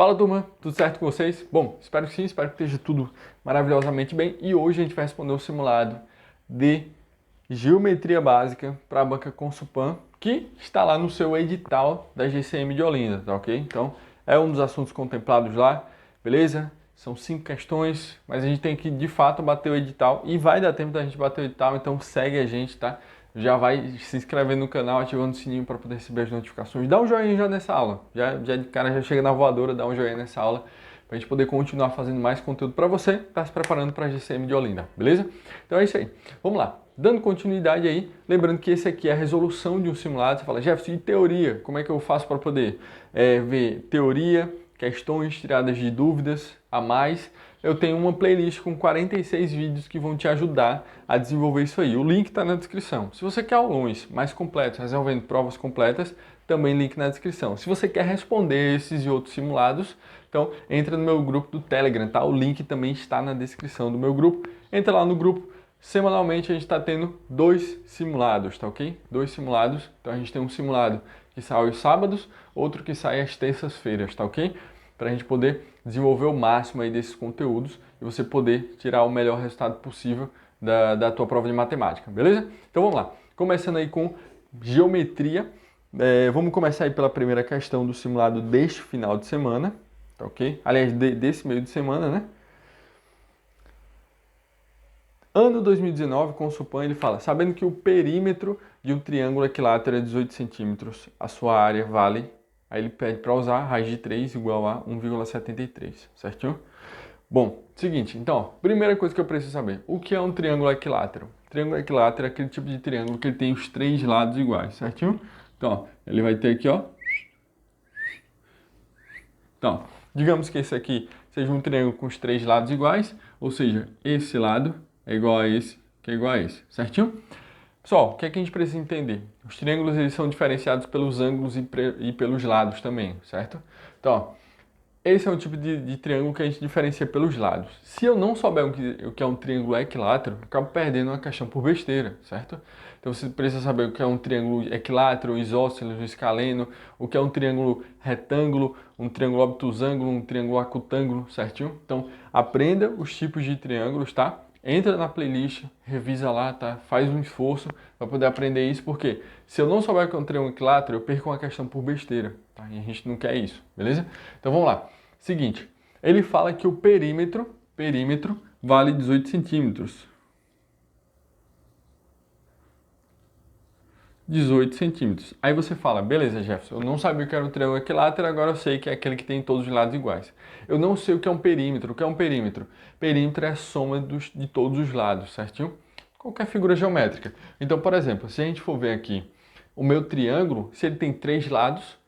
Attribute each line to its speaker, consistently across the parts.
Speaker 1: Fala turma, tudo certo com vocês? Bom, espero que sim, espero que esteja tudo maravilhosamente bem. E hoje a gente vai responder um simulado de geometria básica para a banca Consulpan, que está lá no seu edital da GCM de Olinda, tá ok? Então, é um dos assuntos contemplados lá, beleza? São 5 questões, mas a gente tem que de fato bater o edital e vai dar tempo da gente bater o edital, então segue a gente, tá? Já vai se inscrevendo no canal, ativando o sininho para poder receber as notificações. Dá um joinha já nessa aula. Já de cara já chega na voadora, dá um joinha nessa aula para a gente poder continuar fazendo mais conteúdo para você que está se preparando para a GCM de Olinda, beleza? Então é isso aí. Vamos lá. Dando continuidade aí, lembrando que esse aqui é a resolução de um simulado. Você fala, Jefferson, e teoria? Como é que eu faço para poder ver teoria, questões tiradas de dúvidas a mais? Eu tenho uma playlist com 46 vídeos que vão te ajudar a desenvolver isso aí. O link está na descrição. Se você quer aulões mais completos, resolvendo provas completas, também link na descrição. Se você quer responder esses e outros simulados, então entra no meu grupo do Telegram, tá? O link também está na descrição do meu grupo. Entra lá no grupo. Semanalmente a gente está tendo 2 simulados, tá ok? 2 simulados. Então a gente tem um simulado que sai aos sábados, outro que sai às terças-feiras, tá ok? Para a gente poder desenvolver o máximo aí desses conteúdos e você poder tirar o melhor resultado possível da tua prova de matemática, beleza? Então vamos lá. Começando aí com geometria. Vamos começar aí pela primeira questão do simulado deste final de semana, tá ok? Aliás, desse meio de semana, né? Ano 2019, com o Consulpan, ele fala, sabendo que o perímetro de um triângulo equilátero é 18 centímetros, a sua área vale, aí ele pede para usar raiz de 3 igual a 1,73, certinho? Bom, seguinte, então, ó, primeira coisa que eu preciso saber, o que é um triângulo equilátero? Triângulo equilátero é aquele tipo de triângulo que ele tem os 3 lados iguais, certinho? Então, ó, ele vai ter aqui, ó. Então, digamos que esse aqui seja um triângulo com os 3 lados iguais, ou seja, esse lado é igual a esse, que é igual a esse, certinho? Pessoal, o que é que a gente precisa entender? Os triângulos eles são diferenciados pelos ângulos e pelos lados também, certo? Então, ó, esse é um tipo de triângulo que a gente diferencia pelos lados. Se eu não souber o que é um triângulo equilátero, eu acabo perdendo uma questão por besteira, certo? Então você precisa saber o que é um triângulo equilátero, isósceles, escaleno, o que é um triângulo retângulo, um triângulo obtusângulo, um triângulo acutângulo, certinho? Então aprenda os tipos de triângulos, tá? Entra na playlist, revisa lá, tá? Faz um esforço para poder aprender isso, porque se eu não souber o que é um triângulo equilátero, eu perco uma questão por besteira, tá? E a gente não quer isso, beleza? Então vamos lá. Seguinte, ele fala que o perímetro vale 18 centímetros. 18 centímetros. Aí você fala, beleza, Jefferson, eu não sabia o que era um triângulo equilátero, agora eu sei que é aquele que tem todos os lados iguais. Eu não sei o que é um perímetro. O que é um perímetro? Perímetro é a soma de todos os lados, certinho? Qualquer figura geométrica. Então, por exemplo, se a gente for ver aqui o meu triângulo, se ele tem 3 lados,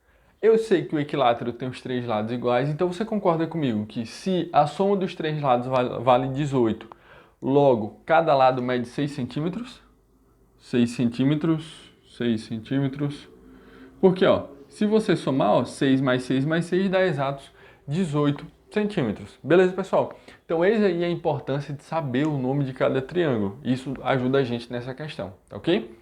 Speaker 1: eu sei que o equilátero tem os 3 lados iguais, então você concorda comigo que se a soma dos 3 lados vale 18, logo, cada lado mede 6 centímetros, 6 centímetros, 6 centímetros. Porque, ó, se você somar, ó, 6 mais 6 mais 6 dá exatos 18 centímetros. Beleza, pessoal? Então, eis aí a importância de saber o nome de cada triângulo. Isso ajuda a gente nessa questão, tá ok?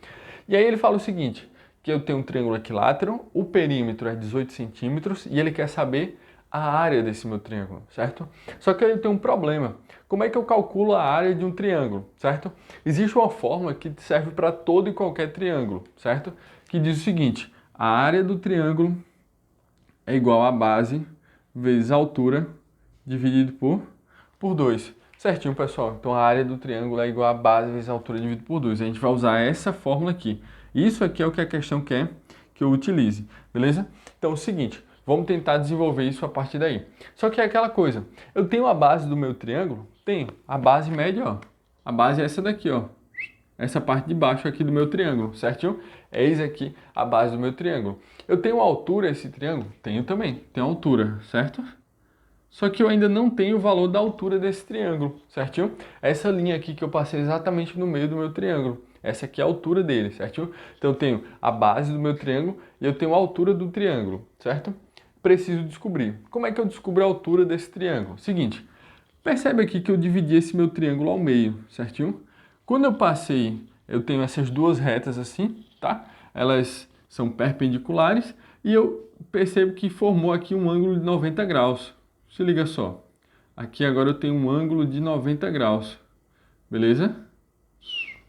Speaker 1: E aí ele fala o seguinte, que eu tenho um triângulo equilátero, o perímetro é 18 centímetros e ele quer saber a área desse meu triângulo, certo? Só que aí eu tenho um problema. Como é que eu calculo a área de um triângulo, certo? Existe uma fórmula que serve para todo e qualquer triângulo, certo? Que diz o seguinte, a área do triângulo é igual a base vezes a altura dividido por 2. Certinho, pessoal? Então a área do triângulo é igual a base vezes a altura dividido por 2. A gente vai usar essa fórmula aqui. Isso aqui é o que a questão quer que eu utilize, beleza? Então é o seguinte, vamos tentar desenvolver isso a partir daí. Só que é aquela coisa, eu tenho a base do meu triângulo? Tenho. A base média, ó. A base é essa daqui, ó. Essa parte de baixo aqui do meu triângulo, certinho? Eis aqui a base do meu triângulo. Eu tenho altura esse triângulo? Tenho também. Tenho altura, certo? Só que eu ainda não tenho o valor da altura desse triângulo, certinho? Essa linha aqui que eu passei exatamente no meio do meu triângulo. Essa aqui é a altura dele, certinho? Então eu tenho a base do meu triângulo e eu tenho a altura do triângulo, certo? Preciso descobrir. Como é que eu descubro a altura desse triângulo? Seguinte, percebe aqui que eu dividi esse meu triângulo ao meio, certinho? Quando eu passei, eu tenho essas duas retas assim, tá? Elas são perpendiculares E eu percebo que formou aqui um ângulo de 90 graus. Se liga só. Aqui agora eu tenho um ângulo de 90 graus. Beleza?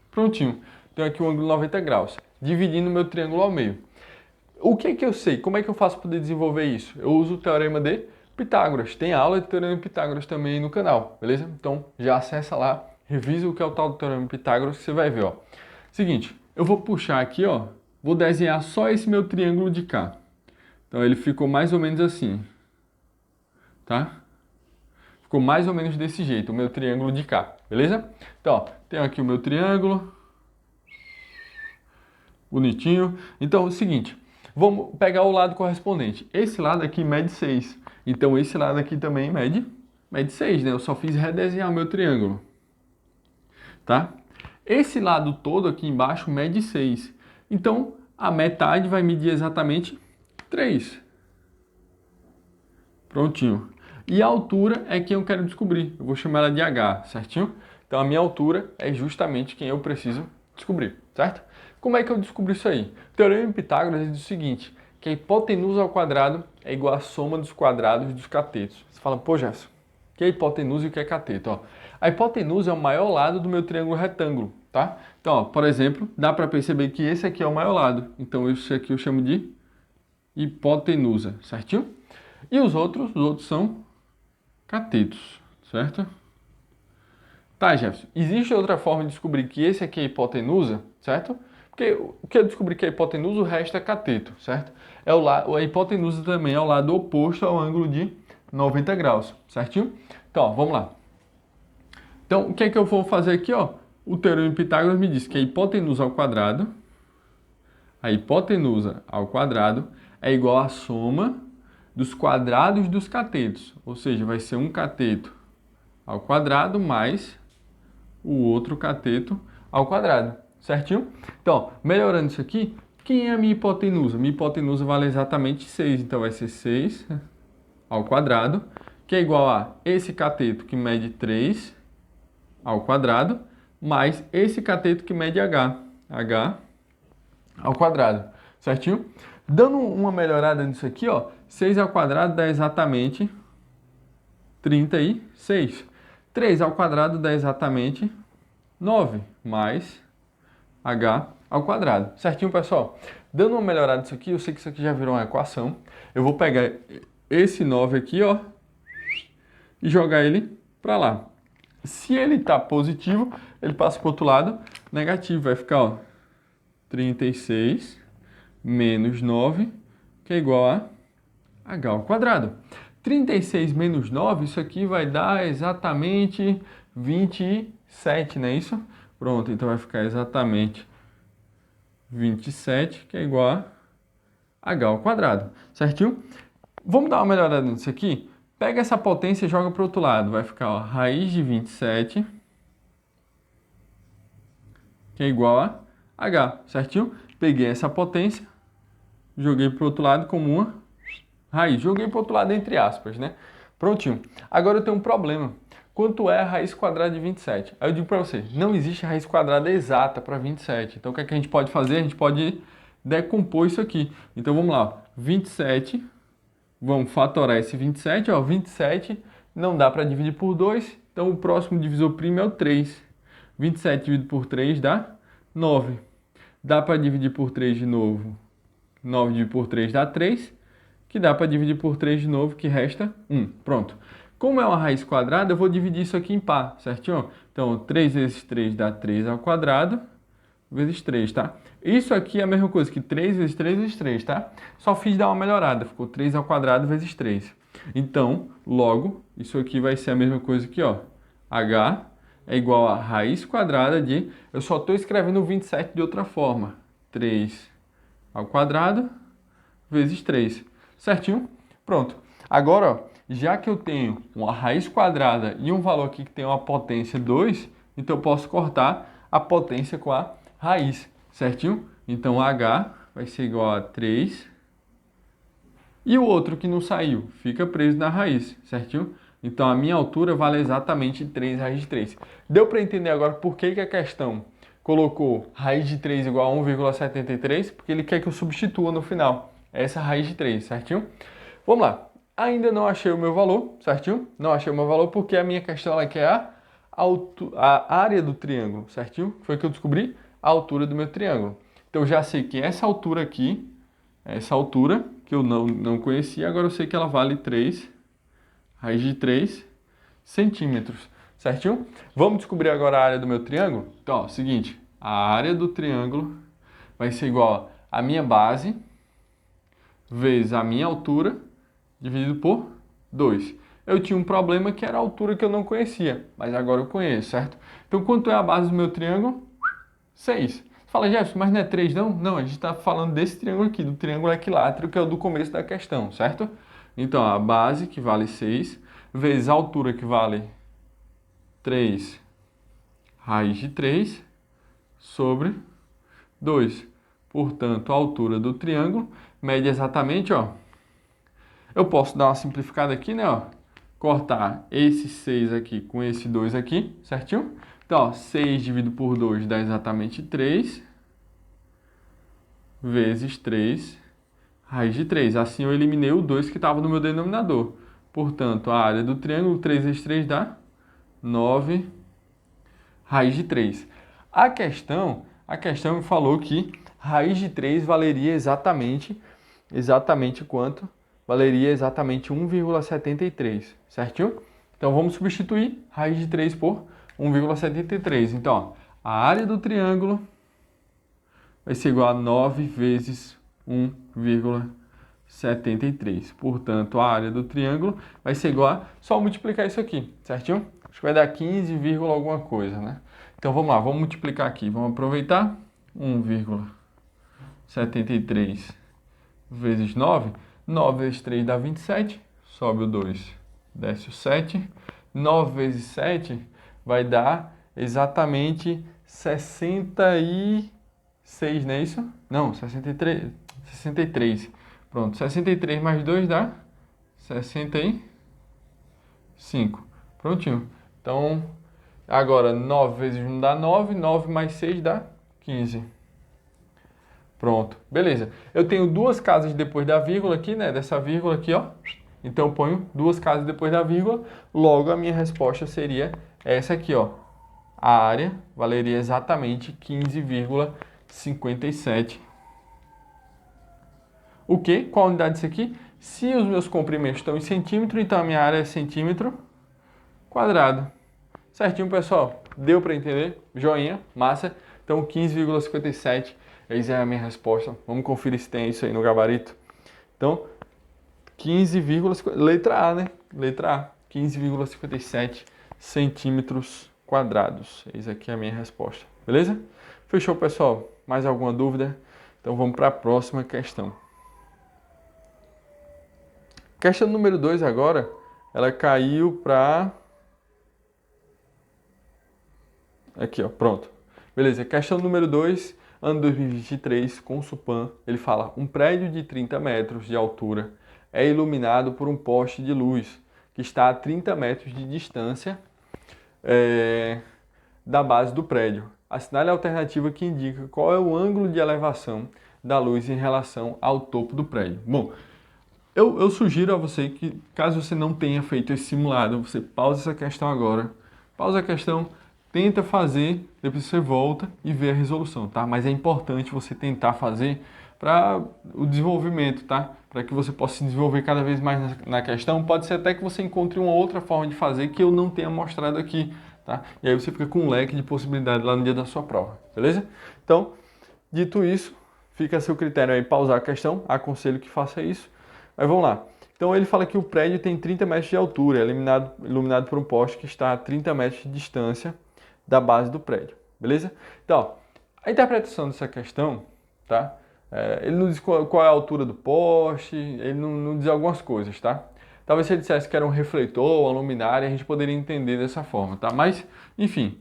Speaker 1: Prontinho. Tenho aqui um ângulo de 90 graus. Dividindo o meu triângulo ao meio. O que é que eu sei? Como é que eu faço para poder desenvolver isso? Eu uso o teorema de Pitágoras. Tem aula de teorema de Pitágoras também no canal, beleza? Então já acessa lá, revisa o que é o tal do teorema de Pitágoras que você vai ver, ó. Seguinte, eu vou puxar aqui, ó, vou desenhar só esse meu triângulo de cá. Então ele ficou mais ou menos assim, tá? Ficou mais ou menos desse jeito, o meu triângulo de cá, beleza? Então, ó, tenho aqui o meu triângulo, bonitinho. Então é o seguinte, vamos pegar o lado correspondente. Esse lado aqui mede 6. Então esse lado aqui também mede 6, né? Eu só fiz redesenhar o meu triângulo. Tá? Esse lado todo aqui embaixo mede 6. Então a metade vai medir exatamente 3. Prontinho. E a altura é quem eu quero descobrir. Eu vou chamar ela de H, certinho? Então a minha altura é justamente quem eu preciso descobrir, certo? Como é que eu descobri isso aí? O teorema de Pitágoras diz o seguinte, que a hipotenusa ao quadrado é igual à soma dos quadrados dos catetos. Você fala, pô, Gerson, o que é hipotenusa e o que é cateto? Ó, a hipotenusa é o maior lado do meu triângulo retângulo, tá? Então, ó, por exemplo, dá para perceber que esse aqui é o maior lado. Então, esse aqui eu chamo de hipotenusa, certinho? E os outros são catetos, certo? Tá, Jefferson, existe outra forma de descobrir que esse aqui é hipotenusa, certo? Porque o que eu descobri que é hipotenusa, o resto é cateto, certo? A hipotenusa também é o lado oposto ao ângulo de 90 graus, certinho? Então, ó, vamos lá. Então, o que é que eu vou fazer aqui, ó? O teorema de Pitágoras me diz que a hipotenusa ao quadrado é igual à soma dos quadrados dos catetos. Ou seja, vai ser um cateto ao quadrado mais o outro cateto ao quadrado, certinho? Então, melhorando isso aqui, quem é a minha hipotenusa? Minha hipotenusa vale exatamente 6, então vai ser 6 ao quadrado, que é igual a esse cateto que mede 3 ao quadrado, mais esse cateto que mede h ao quadrado, certinho? Dando uma melhorada nisso aqui, ó, 6 ao quadrado dá exatamente 36. 3 ao quadrado dá exatamente 9 mais h ao quadrado. Certinho, pessoal? Dando uma melhorada nisso aqui, eu sei que isso aqui já virou uma equação. Eu vou pegar esse 9 aqui, ó, e jogar ele para lá. Se ele está positivo, ele passa para o outro lado negativo. Vai ficar, ó, 36 menos 9, que é igual a h ao quadrado. 36 menos 9, isso aqui vai dar exatamente 27, não é isso? Pronto, então vai ficar exatamente 27, que é igual a h ao quadrado, certinho? Vamos dar uma melhorada nisso aqui? Pega essa potência e joga para o outro lado. Vai ficar, ó, raiz de 27, que é igual a h, certinho? Peguei essa potência, joguei para o outro lado como uma raiz. Joguei para o outro lado entre aspas, né? Prontinho. Agora eu tenho um problema. Quanto é a raiz quadrada de 27? Aí eu digo para você, não existe raiz quadrada exata para 27. Então o que é que a gente pode fazer? A gente pode decompor isso aqui. Então vamos lá, ó. 27, vamos fatorar esse 27, ó, 27 não dá para dividir por 2, então o próximo divisor primo é o 3. 27 dividido por 3 dá 9. Dá para dividir por 3 de novo. 9 dividido por 3 dá 3, que dá para dividir por 3 de novo, que resta 1. Pronto. Como é uma raiz quadrada, eu vou dividir isso aqui em par, certinho? Então, 3 vezes 3 dá 3 ao quadrado, vezes 3, tá? Isso aqui é a mesma coisa que 3 vezes 3 vezes 3, tá? Só fiz dar uma melhorada, ficou 3 ao quadrado vezes 3. Então, logo, isso aqui vai ser a mesma coisa aqui, ó. H é igual a raiz quadrada de... Eu só estou escrevendo o 27 de outra forma. 3 ao quadrado vezes 3. Certinho? Pronto. Agora, ó, já que eu tenho uma raiz quadrada e um valor aqui que tem uma potência 2, então eu posso cortar a potência com a raiz, certinho? Então h vai ser igual a 3 e o outro que não saiu fica preso na raiz, certinho? Então a minha altura vale exatamente 3 raiz de 3. Deu para entender agora por que a questão colocou raiz de 3 igual a 1,73? Porque ele quer que eu substitua no final. essa raiz de 3, certinho? Vamos lá. Ainda não achei o meu valor, certinho? Não achei o meu valor porque a minha questão ela quer a área do triângulo, certinho? Foi que eu descobri a altura do meu triângulo. Então, eu já sei que essa altura aqui, essa altura que eu não conhecia, agora eu sei que ela vale 3, raiz de 3 centímetros, certinho? Vamos descobrir agora a área do meu triângulo? Então, ó, seguinte, a área do triângulo vai ser igual a minha base vezes a minha altura dividido por 2. Eu tinha um problema que era a altura que eu não conhecia, mas agora eu conheço, certo? Então, quanto é a base do meu triângulo? 6. Você fala, Jefferson, mas não é 3 não? Não, a gente está falando desse triângulo aqui, do triângulo equilátero, que é o do começo da questão, certo? Então, a base, que vale 6, vezes a altura, que vale 3 raiz de 3, sobre 2. Portanto, a altura do triângulo mede exatamente, ó. Eu posso dar uma simplificada aqui, né, ó. Cortar esse 6 aqui com esse 2 aqui, certinho? Então, ó, 6 dividido por 2 dá exatamente 3, vezes 3, raiz de 3. Assim eu eliminei o 2 que estava no meu denominador. Portanto, a área do triângulo, 3 vezes 3 dá 9, raiz de 3. A questão me falou que raiz de 3 valeria exatamente quanto? Valeria exatamente 1,73, certinho? Então vamos substituir raiz de 3 por 1,73. Então, ó, a área do triângulo vai ser igual a 9 vezes 1,73. Portanto, a área do triângulo vai ser igual a... Só multiplicar isso aqui, certinho? Acho que vai dar 15, alguma coisa, né? Então vamos lá, vamos multiplicar aqui. Vamos aproveitar 1,73 vezes 9. 9 vezes 3 dá 27. Sobe o 2, desce o 7. 9 vezes 7 vai dar exatamente 66, não é isso? Não, 63. 63. Pronto, 63 mais 2 dá 65. Prontinho. Então, agora 9 vezes 1 dá 9, 9 mais 6 dá 15. Pronto, beleza. Eu tenho duas casas depois da vírgula aqui, né? Dessa vírgula aqui, ó. Então eu ponho duas casas depois da vírgula, logo a minha resposta seria essa aqui, ó. A área valeria exatamente 15,57. O quê? Qual a unidade disso aqui? Se os meus comprimentos estão em centímetro, então a minha área é centímetro quadrado. Certinho, pessoal? Deu para entender? Joinha, massa. Então 15,57, essa é a minha resposta. Vamos conferir se tem isso aí no gabarito. Então, 15, letra A, né? Letra A, 15,57 centímetros quadrados. Eis aqui a minha resposta. Beleza? Fechou, pessoal? Mais alguma dúvida? Então vamos para a próxima questão. Questão número 2 agora, ela caiu para... Aqui, ó, pronto. Beleza, questão número 2, ano 2023, com o Supan, ele fala: um prédio de 30 metros de altura é iluminado por um poste de luz que está a 30 metros de distância da base do prédio. Assinale a alternativa que indica qual é o ângulo de elevação da luz em relação ao topo do prédio. Bom, eu sugiro a você que, caso você não tenha feito esse simulado, você pause essa questão agora, pausa a questão, tenta fazer, depois você volta e vê a resolução, tá? Mas é importante você tentar fazer para o desenvolvimento, tá? Para que você possa se desenvolver cada vez mais na questão. Pode ser até que você encontre uma outra forma de fazer que eu não tenha mostrado aqui, tá? E aí você fica com um leque de possibilidades lá no dia da sua prova, beleza? Então, dito isso, fica a seu critério aí pausar a questão, aconselho que faça isso. Mas vamos lá. Então ele fala que o prédio tem 30 metros de altura, é iluminado por um poste que está a 30 metros de distância da base do prédio, beleza? Então, ó, a interpretação dessa questão, tá? Ele não diz qual é a altura do poste, ele não diz algumas coisas, tá? Talvez se ele dissesse que era um refletor, uma luminária, a gente poderia entender dessa forma, tá? Mas, enfim,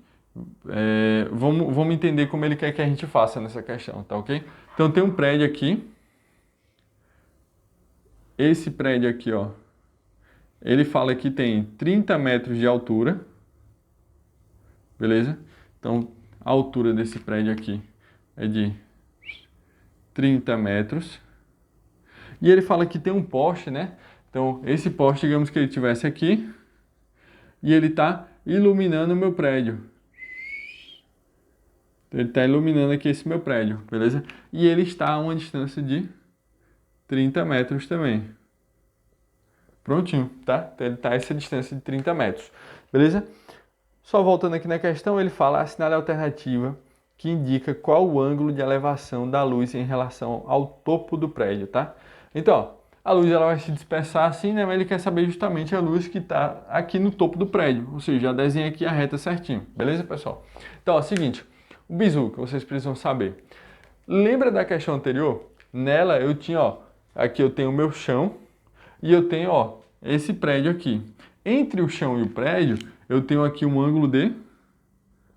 Speaker 1: vamos entender como ele quer que a gente faça nessa questão, tá ok? Então tem um prédio aqui. Esse prédio aqui, ó, ele fala que tem 30 metros de altura, beleza? Então, a altura desse prédio aqui é de 30 metros. E ele fala que tem um poste, né? Então, esse poste, digamos que ele estivesse aqui, e ele está iluminando o meu prédio. Então, ele está iluminando aqui esse meu prédio, beleza? E ele está a uma distância de 30 metros também. Prontinho, tá? Então, ele está a essa distância de 30 metros, beleza? Só voltando aqui na questão, ele fala assinale a alternativa que indica qual o ângulo de elevação da luz em relação ao topo do prédio, tá? Então, ó, a luz ela vai se dispersar assim, né? Mas ele quer saber justamente a luz que está aqui no topo do prédio. Ou seja, já desenha aqui a reta certinho. Beleza, pessoal? Então, ó, seguinte. O bizu que vocês precisam saber. Lembra da questão anterior? Nela eu tinha, ó, aqui eu tenho o meu chão e eu tenho, ó, esse prédio aqui. Entre o chão e o prédio, eu tenho aqui um ângulo de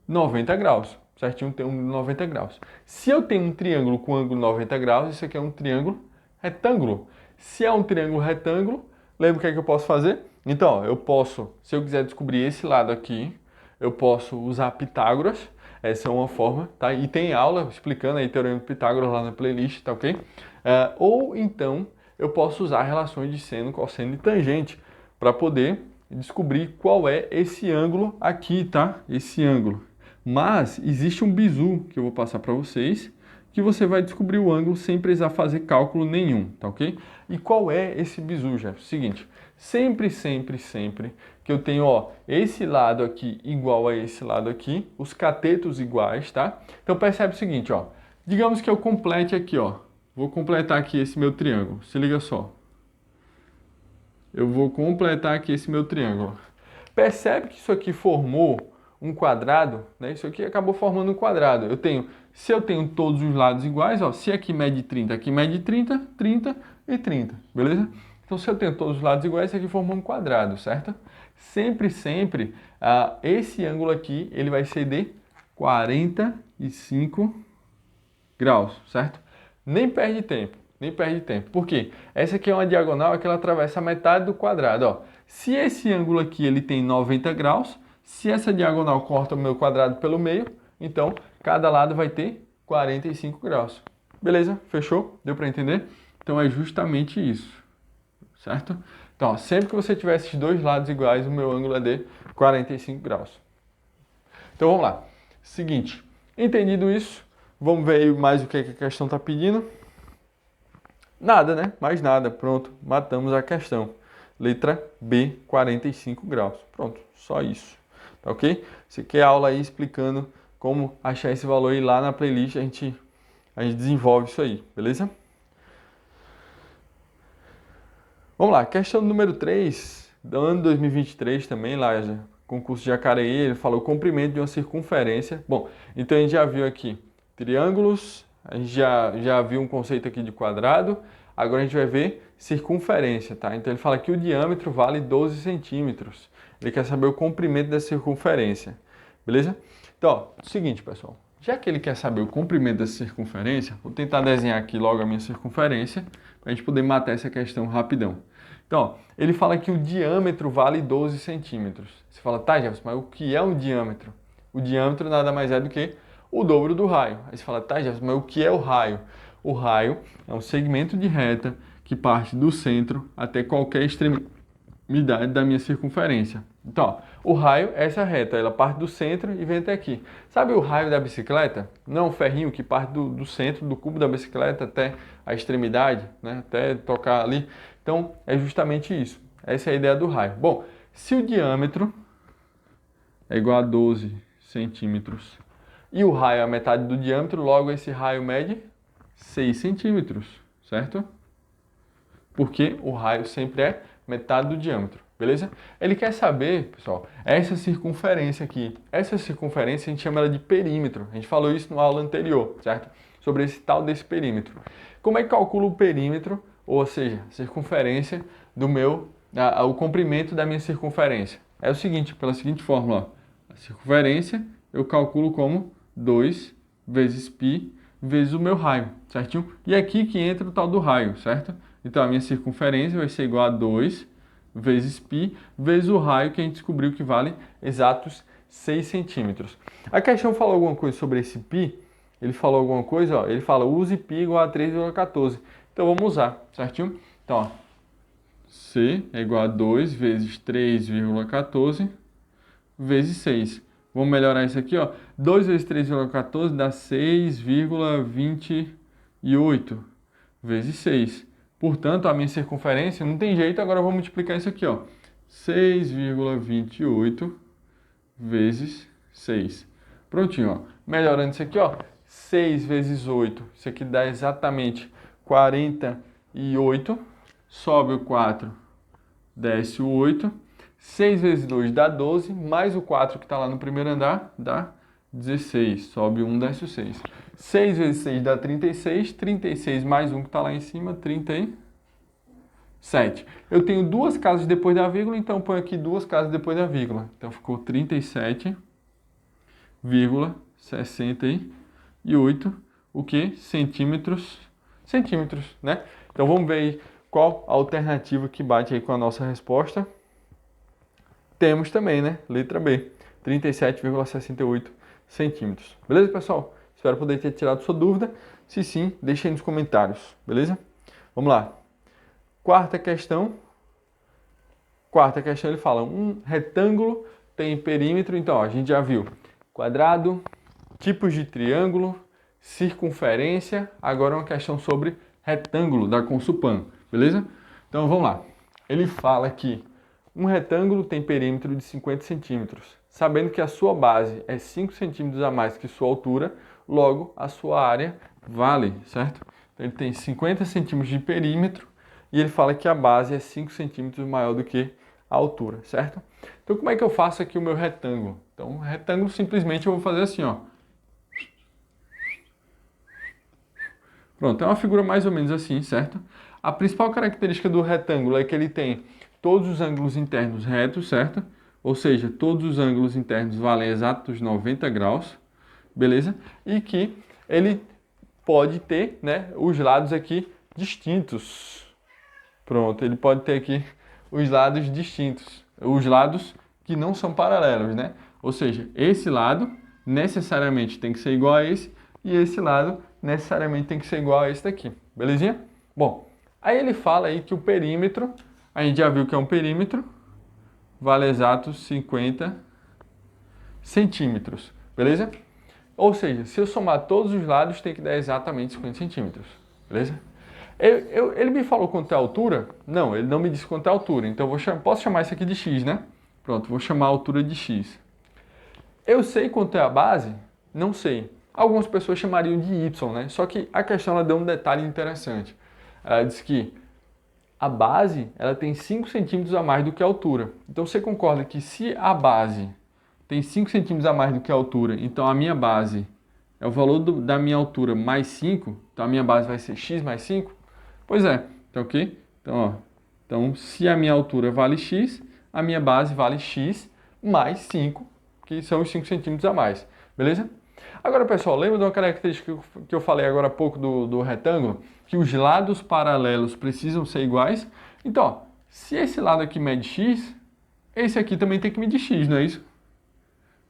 Speaker 1: 90 graus. Certinho, tem um 90 graus. Se eu tenho um triângulo com ângulo 90 graus, isso aqui é um triângulo retângulo. Se é um triângulo retângulo, lembra o que é que eu posso fazer? Então, ó, eu posso, se eu quiser descobrir esse lado aqui, eu posso usar Pitágoras. Essa é uma forma, tá? E tem aula explicando aí Teorema de Pitágoras lá na playlist, tá ok? Ou então, eu posso usar relações de seno, cosseno e tangente para poder descobrir qual é esse ângulo aqui, tá? Esse ângulo. Mas existe um bizu que eu vou passar para vocês, que você vai descobrir o ângulo sem precisar fazer cálculo nenhum, tá ok? E qual é esse bizu, Jeff? Seguinte, sempre que eu tenho, ó, esse lado aqui igual a esse lado aqui, os catetos iguais, tá? Então percebe o seguinte, ó, digamos que eu complete aqui, ó, vou completar aqui esse meu triângulo, se liga só. Eu vou completar aqui esse meu triângulo. Percebe que isso aqui formou um quadrado, né? Isso aqui acabou formando um quadrado. Se eu tenho todos os lados iguais, ó, se aqui mede 30, aqui mede 30, 30 e 30, beleza? Então, se eu tenho todos os lados iguais, isso aqui forma um quadrado, certo? Sempre, esse ângulo aqui, ele vai ser de 45 graus, certo? Nem perde tempo. Por quê? Essa aqui é uma diagonal que ela atravessa a metade do quadrado, ó. Se esse ângulo aqui ele tem 90 graus, se essa diagonal corta o meu quadrado pelo meio, então cada lado vai ter 45 graus. Beleza? Fechou? Deu para entender? Então é justamente isso, certo? Então, ó, sempre que você tiver esses dois lados iguais, o meu ângulo é de 45 graus. Então vamos lá. Seguinte, entendido isso, vamos ver aí mais o que a questão está pedindo. Nada, né? Mais nada. Pronto, matamos a questão. Letra B, 45 graus. Pronto, só isso. Tá ok? Você quer aula aí explicando como achar esse valor aí lá na playlist, a gente desenvolve isso aí, beleza? Vamos lá, questão número 3, do ano 2023 também, lá, concurso de Jacareí, ele falou o comprimento de uma circunferência. Bom, então a gente já viu aqui triângulos, a gente já viu um conceito aqui de quadrado, agora a gente vai ver circunferência, tá? Então ele fala que o diâmetro vale 12 centímetros. Ele quer saber o comprimento da circunferência, beleza? Então, ó, seguinte, pessoal, já que ele quer saber o comprimento da circunferência, vou tentar desenhar aqui logo a minha circunferência, para a gente poder matar essa questão rapidão. Então, ó, ele fala que o diâmetro vale 12 centímetros. Você fala, tá, Jefferson, mas o que é um diâmetro? O diâmetro nada mais é do que o dobro do raio. Aí você fala, tá, Jefferson, mas o que é o raio? O raio é um segmento de reta que parte do centro até qualquer extremidade da minha circunferência. Então, ó, o raio é essa reta, ela parte do centro e vem até aqui. Sabe o raio da bicicleta? Não, o ferrinho que parte do centro, do cubo da bicicleta até a extremidade, né? Até tocar ali. Então, é justamente isso. Essa é a ideia do raio. Bom, se o diâmetro é igual a 12 centímetros e o raio é a metade do diâmetro, logo esse raio mede 6 centímetros, certo? Porque o raio sempre é metade do diâmetro, beleza? Ele quer saber, pessoal, essa circunferência aqui. Essa circunferência a gente chama ela de perímetro. A gente falou isso na aula anterior, certo? Sobre esse tal desse perímetro. Como é que calcula o perímetro, ou seja, a circunferência do o comprimento da minha circunferência? É o seguinte, pela seguinte fórmula, ó. A circunferência eu calculo como 2 vezes π vezes o meu raio, certinho? E é aqui que entra o tal do raio, certo? Então a minha circunferência vai ser igual a 2 vezes π vezes o raio que a gente descobriu que vale exatos 6 centímetros. A questão falou alguma coisa sobre esse π? Ele falou alguma coisa, ó, ele fala use π igual a 3,14. Então vamos usar, certinho? Então, ó, C é igual a 2 vezes 3,14 vezes 6. Vamos melhorar isso aqui, ó. 2 vezes 3,14 dá 6,28 vezes 6. Portanto, a minha circunferência não tem jeito, agora eu vou multiplicar isso aqui, ó. 6,28 vezes 6. Prontinho, ó. Melhorando isso aqui, ó. 6 vezes 8, isso aqui dá exatamente 48. Sobe o 4, desce o 8. 6 vezes 2 dá 12, mais o 4 que está lá no primeiro andar dá 16. Sobe 1, desce o 6. 6 vezes 6 dá 36. 36 mais 1 que está lá em cima, 37. Eu tenho duas casas depois da vírgula, então põe aqui duas casas depois da vírgula. Então ficou 37,68, o que? Centímetros, né? Então vamos ver aí qual a alternativa que bate aí com a nossa resposta. Temos também, né? Letra B, 37,68 centímetros. Beleza, pessoal? Espero poder ter tirado sua dúvida. Se sim, deixe aí nos comentários, beleza? Vamos lá. Quarta questão ele fala, um retângulo tem perímetro, então ó, a gente já viu quadrado, tipos de triângulo, circunferência, agora uma questão sobre retângulo da Consulpan, beleza? Então vamos lá. Ele fala que um retângulo tem perímetro de 50 centímetros. Sabendo que a sua base é 5 centímetros a mais que sua altura, logo a sua área vale, certo? Então ele tem 50 centímetros de perímetro e ele fala que a base é 5 centímetros maior do que a altura, certo? Então como é que eu faço aqui o meu retângulo? Então o retângulo simplesmente eu vou fazer assim, ó. Pronto, é uma figura mais ou menos assim, certo? A principal característica do retângulo é que ele tem todos os ângulos internos retos, certo? Ou seja, todos os ângulos internos valem exatos 90 graus, beleza? E que ele pode ter, né, os lados aqui distintos. Pronto, ele pode ter aqui os lados distintos, os lados que não são paralelos, né? Ou seja, esse lado necessariamente tem que ser igual a esse e esse lado necessariamente tem que ser igual a esse daqui, belezinha? Bom, aí ele fala aí que o perímetro, a gente já viu que é um perímetro, vale exatos 50 centímetros, beleza? Ou seja, se eu somar todos os lados, tem que dar exatamente 50 centímetros, beleza? Ele me falou quanto é a altura? Não, ele não me disse quanto é a altura, então posso chamar isso aqui de x, né? Pronto, vou chamar a altura de x. Eu sei quanto é a base? Não sei. Algumas pessoas chamariam de y, né? Só que a questão ela deu um detalhe interessante. Ela diz que a base ela tem 5 centímetros a mais do que a altura. Então você concorda que se a base tem 5 centímetros a mais do que a altura, então a minha base é o valor da minha altura mais 5, então a minha base vai ser x mais 5? Pois é, tá ok? Então, ó, então se a minha altura vale x, a minha base vale x mais 5, que são os 5 centímetros a mais, beleza? Agora, pessoal, lembra de uma característica que eu falei agora há pouco do retângulo? Que os lados paralelos precisam ser iguais. Então, ó, se esse lado aqui mede x, esse aqui também tem que medir x, não é isso?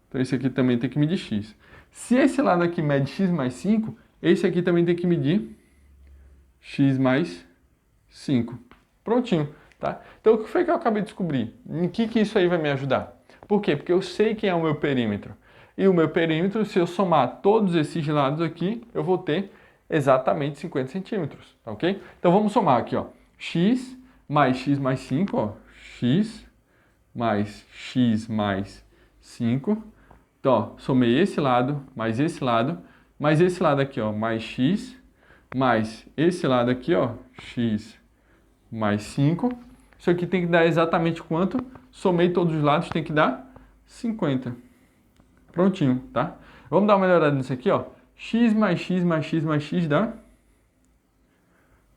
Speaker 1: Então, esse aqui também tem que medir x. Se esse lado aqui mede x mais 5, esse aqui também tem que medir x mais 5. Prontinho, tá? Então, o que foi que eu acabei de descobrir? Em que isso aí vai me ajudar? Por quê? Porque eu sei quem é o meu perímetro. E o meu perímetro, se eu somar todos esses lados aqui, eu vou ter exatamente 50 centímetros, tá ok? Então vamos somar aqui, ó. X mais 5, ó. X mais 5. Então, ó, somei esse lado, mais esse lado aqui, ó, mais x, mais esse lado aqui, ó, x mais 5. Isso aqui tem que dar exatamente quanto? Somei todos os lados, tem que dar 50. Prontinho, tá? Vamos dar uma olhada nisso aqui, ó. X mais x mais x mais x dá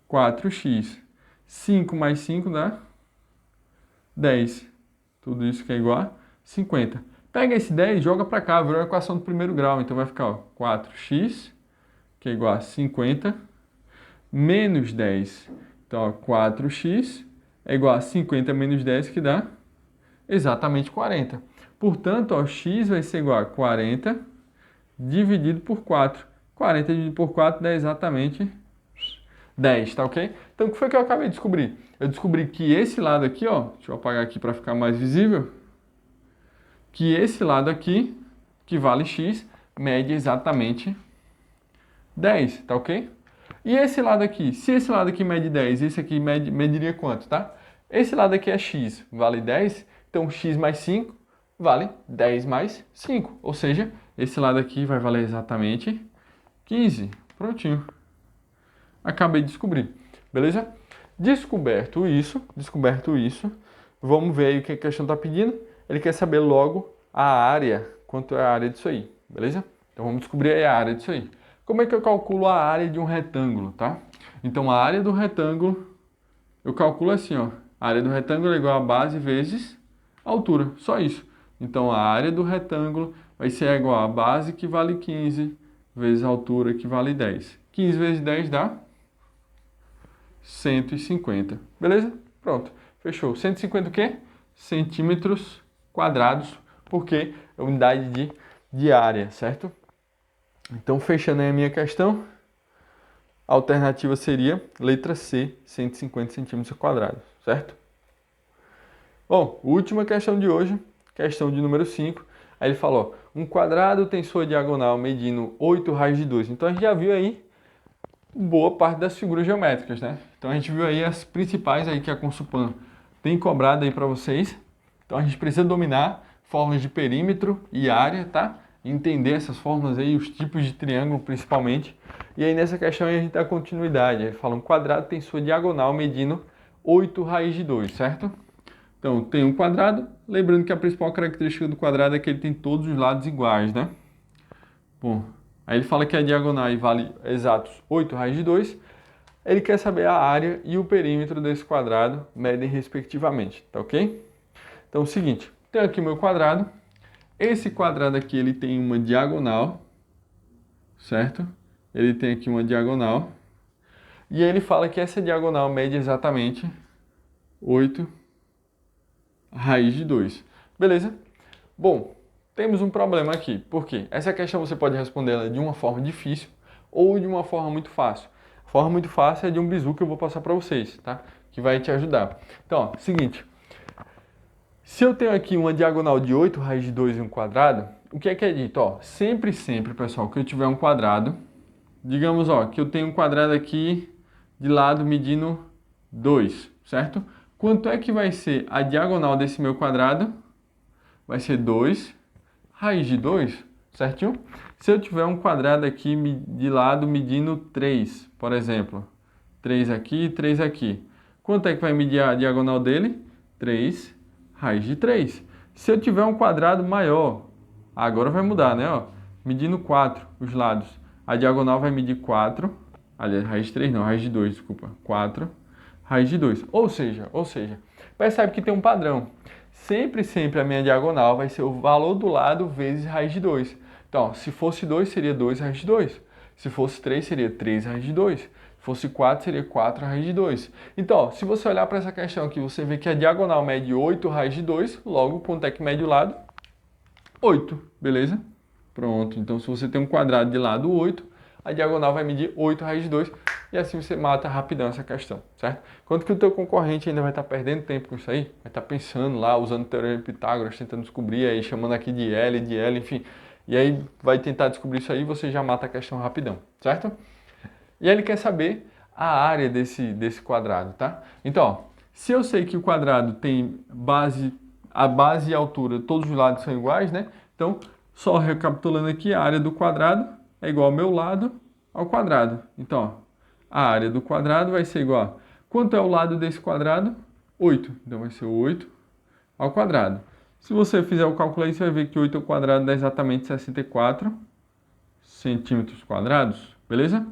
Speaker 1: 4x. 5 mais 5 dá 10. Tudo isso que é igual a 50. Pega esse 10 e joga para cá, virou a equação do primeiro grau. Então vai ficar, ó, 4x, que é igual a 50, menos 10. Então, ó, 4x é igual a 50 menos 10, que dá exatamente 40. Portanto, ó, x vai ser igual a 40 dividido por 4. 40 dividido por 4 dá exatamente 10, tá ok? Então, o que foi que eu acabei de descobrir? Eu descobri que esse lado aqui, ó, deixa eu apagar aqui para ficar mais visível, que esse lado aqui, que vale x, mede exatamente 10, tá ok? E esse lado aqui, se esse lado aqui mede 10, esse aqui mediria quanto, tá? Esse lado aqui é x, vale 10, então x mais 5 vale 10 mais 5, ou seja, esse lado aqui vai valer exatamente 15. Prontinho. Acabei de descobrir, beleza? Descoberto isso, vamos ver aí o que a questão está pedindo. Ele quer saber logo a área, quanto é a área disso aí, beleza? Então vamos descobrir aí a área disso aí. Como é que eu calculo a área de um retângulo, tá? Então a área do retângulo, eu calculo assim, ó. A área do retângulo é igual a base vezes a altura, só isso. Então a área do retângulo vai ser igual a base que vale 15 vezes a altura que vale 10. 15 vezes 10 dá 150, beleza? Pronto, fechou. 150 o quê? Centímetros quadrados, porque é unidade de área, certo? Então, fechando aí a minha questão, a alternativa seria letra C, 150 centímetros quadrados, certo? Bom, última questão de hoje, questão de número 5. Aí ele falou, um quadrado tem sua diagonal medindo 8 raios de 2. Então, a gente já viu aí boa parte das figuras geométricas, né? Então, a gente viu aí as principais aí que a Consulpan tem cobrado aí para vocês. Então, a gente precisa dominar fórmulas de perímetro e área, tá? Entender essas fórmulas aí, os tipos de triângulo principalmente. E aí nessa questão aí a gente dá continuidade. Ele fala um quadrado tem sua diagonal medindo 8 raiz de 2, certo? Então tem um quadrado, lembrando que a principal característica do quadrado é que ele tem todos os lados iguais, né? Bom, aí ele fala que a diagonal vale exatos 8 raiz de 2. Ele quer saber a área e o perímetro desse quadrado medem respectivamente, tá ok? Então é o seguinte, tenho aqui o meu quadrado. Esse quadrado aqui, ele tem uma diagonal, certo? Ele tem aqui uma diagonal. E ele fala que essa diagonal mede exatamente 8 raiz de 2. Beleza? Bom, temos um problema aqui. Por quê? Essa questão você pode responder ela de uma forma difícil ou de uma forma muito fácil. A forma muito fácil é de um bizu que eu vou passar para vocês, tá? Que vai te ajudar. Então, ó, seguinte. Se eu tenho aqui uma diagonal de 8 raiz de 2 em um quadrado, o que é dito? Ó, sempre, pessoal, que eu tiver um quadrado, digamos, ó, que eu tenho um quadrado aqui de lado medindo 2, certo? Quanto é que vai ser a diagonal desse meu quadrado? Vai ser 2 raiz de 2, certinho? Se eu tiver um quadrado aqui de lado medindo 3, por exemplo, 3 aqui e 3 aqui, quanto é que vai medir a diagonal dele? 3 raiz de 3. Se eu tiver um quadrado maior, agora vai mudar, né? Ó, medindo 4 os lados. A diagonal vai medir 4, aliás, raiz de 3 não, raiz de 2, desculpa. 4 raiz de 2. Ou seja, percebe que tem um padrão. Sempre a minha diagonal vai ser o valor do lado vezes raiz de 2. Então, ó, se fosse 2, seria 2 raiz de 2. Se fosse 3, seria 3 raiz de 2. Fosse 4, seria 4 raiz de 2. Então, ó, se você olhar para essa questão aqui, você vê que a diagonal mede 8 raiz de 2, logo, quanto é que mede o lado? 8, beleza? Pronto, então se você tem um quadrado de lado 8, a diagonal vai medir 8 raiz de 2, e assim você mata rapidão essa questão, certo? Enquanto que o teu concorrente ainda vai estar perdendo tempo com isso aí, vai estar pensando lá, usando o teorema de Pitágoras, tentando descobrir, aí chamando aqui de L, enfim, e aí vai tentar descobrir isso aí e você já mata a questão rapidão, certo? E aí ele quer saber a área desse quadrado, tá? Então, ó, se eu sei que o quadrado tem a base e a altura, todos os lados são iguais, né? Então, só recapitulando aqui, a área do quadrado é igual ao meu lado ao quadrado. Então, ó, a área do quadrado vai ser igual a... Quanto é o lado desse quadrado? 8. Então, vai ser 8 ao quadrado. Se você fizer o cálculo aí, você vai ver que 8 ao quadrado dá exatamente 64 centímetros quadrados, beleza?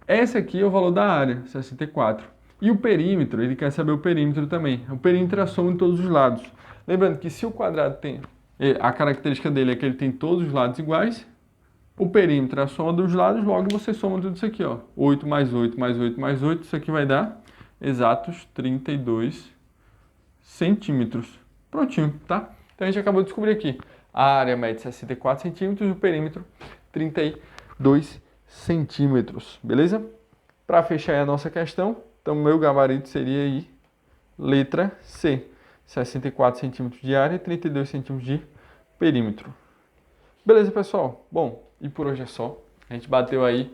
Speaker 1: Esse aqui é o valor da área, 64. E o perímetro, ele quer saber o perímetro também. O perímetro é a soma de todos os lados. Lembrando que se o quadrado tem... A característica dele é que ele tem todos os lados iguais. O perímetro é a soma dos lados, logo você soma tudo isso aqui, ó. 8 mais 8 mais 8 mais 8, isso aqui vai dar exatos 32 centímetros. Prontinho, tá? Então a gente acabou de descobrir aqui. A área mede 64 centímetros e o perímetro 32 centímetros, beleza? Para fechar aí a nossa questão, então meu gabarito seria aí letra C, 64 centímetros de área e 32 centímetros de perímetro. Beleza, pessoal? Bom, e por hoje é só. A gente bateu aí,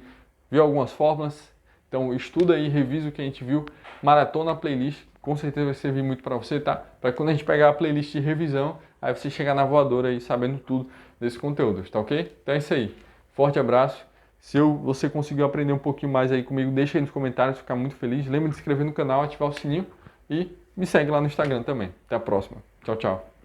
Speaker 1: viu algumas fórmulas. Então estuda aí, revisa o que a gente viu, maratona a playlist, com certeza vai servir muito para você, tá? Para quando a gente pegar a playlist de revisão, aí você chegar na voadora aí sabendo tudo desse conteúdo, tá ok? Então é isso aí. Forte abraço. Se você conseguiu aprender um pouquinho mais aí comigo, deixa aí nos comentários, ficar muito feliz. Lembra de se inscrever no canal, ativar o sininho e me segue lá no Instagram também. Até a próxima. Tchau, tchau.